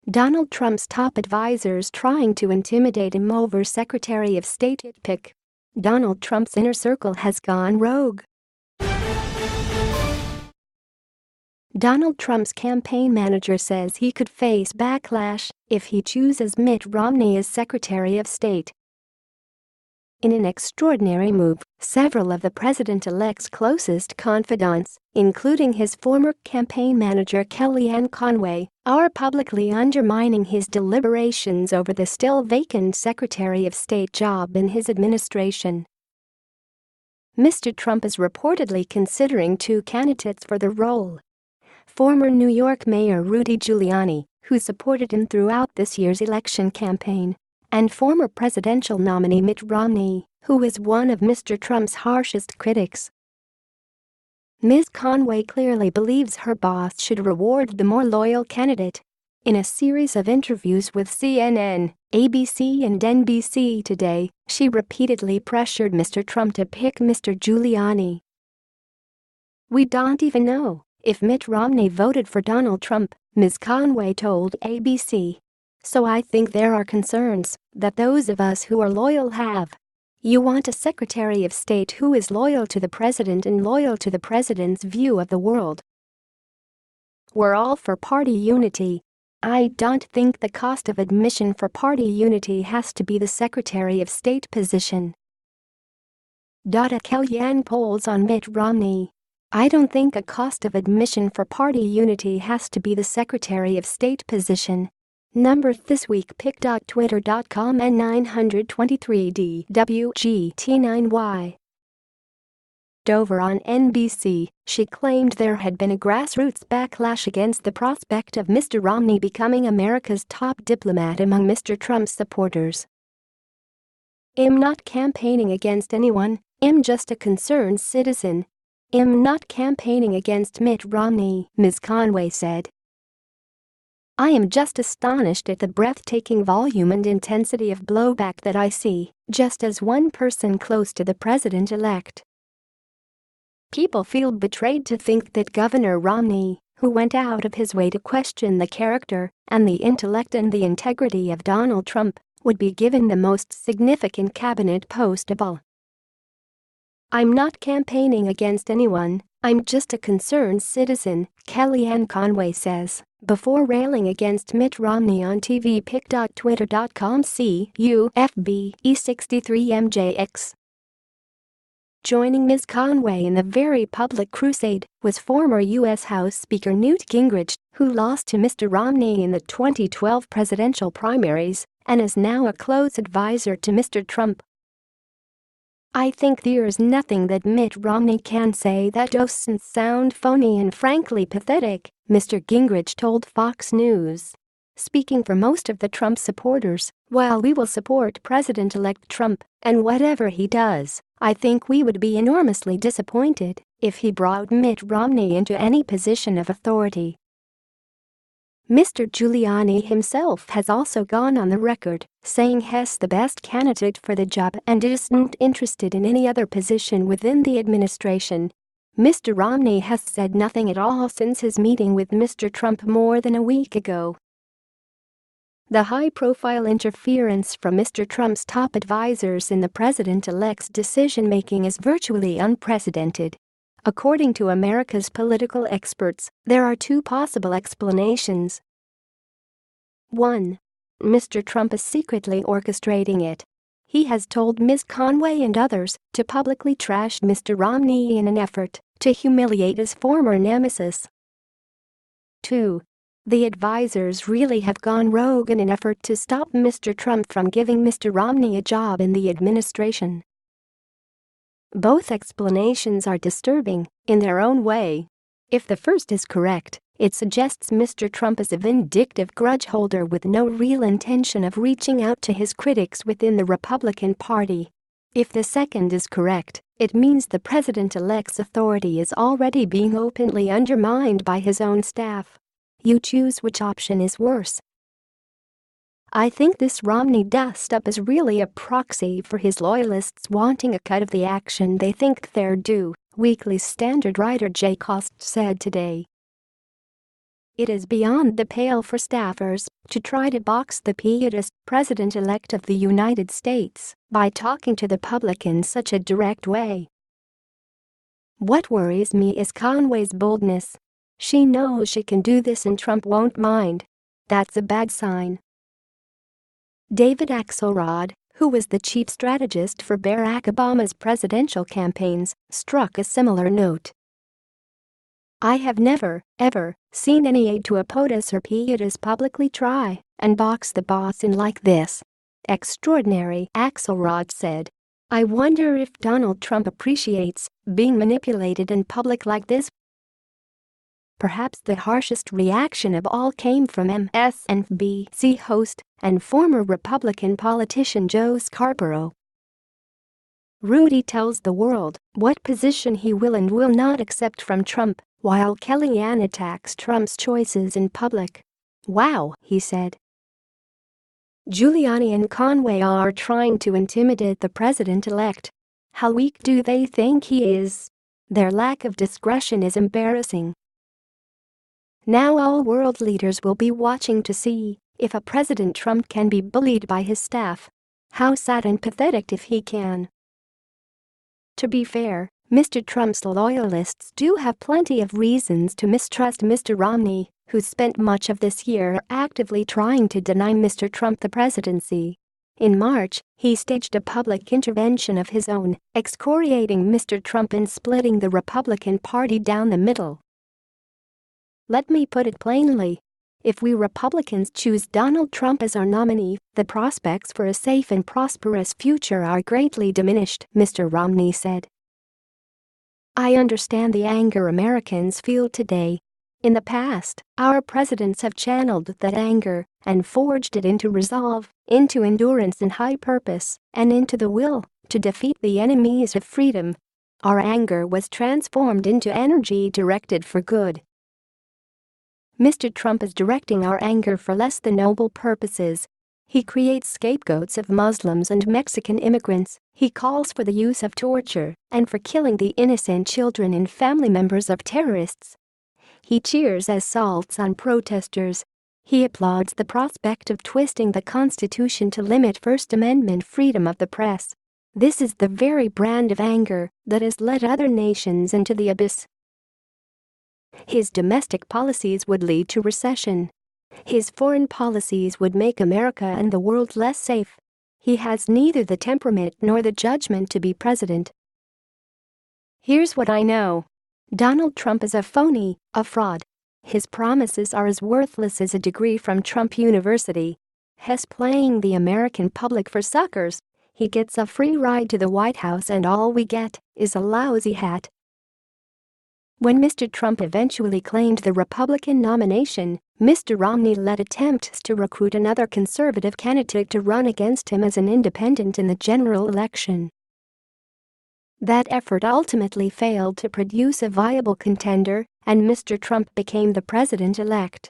Donald Trump's top advisors trying to intimidate him over Secretary of State pick. Donald Trump's inner circle has gone rogue. Donald Trump's campaign manager says he could face backlash if he chooses Mitt Romney as Secretary of State. In an extraordinary move, several of the president-elect's closest confidants, including his former campaign manager Kellyanne Conway, are publicly undermining his deliberations over the still-vacant Secretary of State job in his administration. Mr. Trump is reportedly considering two candidates for the role. Former New York Mayor Rudy Giuliani, who supported him throughout this year's election campaign, and former presidential nominee Mitt Romney, who is one of Mr. Trump's harshest critics. Ms. Conway clearly believes her boss should reward the more loyal candidate. In a series of interviews with CNN, ABC and NBC Today, she repeatedly pressured Mr. Trump to pick Mr. Giuliani. "We don't even know if Mitt Romney voted for Donald Trump," Ms. Conway told ABC. "So I think there are concerns that those of us who are loyal have. You want a Secretary of State who is loyal to the president and loyal to the president's view of the world. We're all for party unity. I don't think the cost of admission for party unity has to be the Secretary of State position." Kellyanne polls on Mitt Romney. "I don't think a cost of admission for party unity has to be the Secretary of State position." Number this week pic.twitter.com and 923DWGT9Y. Dover on NBC, she claimed there had been a grassroots backlash against the prospect of Mr. Romney becoming America's top diplomat among Mr. Trump's supporters. "I'm not campaigning against anyone, I'm just a concerned citizen. I'm not campaigning against Mitt Romney," Ms. Conway said. "I am just astonished at the breathtaking volume and intensity of blowback that I see, just as one person close to the president-elect. People feel betrayed to think that Governor Romney, who went out of his way to question the character and the intellect and the integrity of Donald Trump, would be given the most significant cabinet post of all. I'm not campaigning against anyone, I'm just a concerned citizen," Kellyanne Conway says, before railing against Mitt Romney on TV. pic.twitter.com CUFBE63MJX. Joining Ms. Conway in the very public crusade was former U.S. House Speaker Newt Gingrich, who lost to Mr. Romney in the 2012 presidential primaries and is now a close advisor to Mr. Trump. "I think there's nothing that Mitt Romney can say that doesn't sound phony and frankly pathetic," Mr. Gingrich told Fox News. Speaking for most of the Trump supporters, "While we will support President-elect Trump and whatever he does, I think we would be enormously disappointed if he brought Mitt Romney into any position of authority." Mr. Giuliani himself has also gone on the record, saying he's the best candidate for the job and isn't interested in any other position within the administration. Mr. Romney has said nothing at all since his meeting with Mr. Trump more than a week ago. The high-profile interference from Mr. Trump's top advisors in the president-elect's decision-making is virtually unprecedented. According to America's political experts, there are two possible explanations. 1. Mr. Trump is secretly orchestrating it. He has told Ms. Conway and others to publicly trash Mr. Romney in an effort to humiliate his former nemesis. 2. The advisors really have gone rogue in an effort to stop Mr. Trump from giving Mr. Romney a job in the administration. Both explanations are disturbing in their own way. If the first is correct, it suggests Mr. Trump is a vindictive grudge holder with no real intention of reaching out to his critics within the Republican Party. If the second is correct, it means the president-elect's authority is already being openly undermined by his own staff. You choose which option is worse. I think this Romney dust-up is really a proxy for his loyalists wanting a cut of the action they think they're due, Weekly Standard writer Jay Cost said today. It is beyond the pale for staffers to try to box the pietist president-elect of the United States by talking to the public in such a direct way. What worries me is Conway's boldness. She knows she can do this and Trump won't mind. That's a bad sign. David Axelrod, who was the chief strategist for Barack Obama's presidential campaigns, struck a similar note. I have never, ever, seen any aide to a POTUS or pietist publicly try and box the boss in like this. Extraordinary, Axelrod said. I wonder if Donald Trump appreciates being manipulated in public like this. Perhaps the harshest reaction of all came from MSNBC host and former Republican politician Joe Scarborough. Rudy tells the world what position he will and will not accept from Trump, while Kellyanne attacks Trump's choices in public. Wow, he said. Giuliani and Conway are trying to intimidate the president-elect. How weak do they think he is? Their lack of discretion is embarrassing. Now all world leaders will be watching to see if a President Trump can be bullied by his staff. How sad and pathetic if he can. To be fair, Mr. Trump's loyalists do have plenty of reasons to mistrust Mr. Romney, who spent much of this year actively trying to deny Mr. Trump the presidency. In March, he staged a public intervention of his own, excoriating Mr. Trump and splitting the Republican Party down the middle. Let me put it plainly. If we Republicans choose Donald Trump as our nominee, the prospects for a safe and prosperous future are greatly diminished, Mr. Romney said. I understand the anger Americans feel today. In the past, our presidents have channeled that anger and forged it into resolve, into endurance and high purpose, and into the will to defeat the enemies of freedom. Our anger was transformed into energy directed for good. Mr. Trump is directing our anger for less than noble purposes. He creates scapegoats of Muslims and Mexican immigrants. He calls for the use of torture and for killing the innocent children and family members of terrorists. He cheers assaults on protesters. He applauds the prospect of twisting the Constitution to limit First Amendment freedom of the press. This is the very brand of anger that has led other nations into the abyss. His domestic policies would lead to recession. His foreign policies would make America and the world less safe. He has neither the temperament nor the judgment to be president. Here's what I know. Donald Trump is a phony, a fraud. His promises are as worthless as a degree from Trump University. He's playing the American public for suckers. He gets a free ride to the White House and all we get is a lousy hat. When Mr. Trump eventually claimed the Republican nomination, Mr. Romney led attempts to recruit another conservative candidate to run against him as an independent in the general election. That effort ultimately failed to produce a viable contender, and Mr. Trump became the president-elect.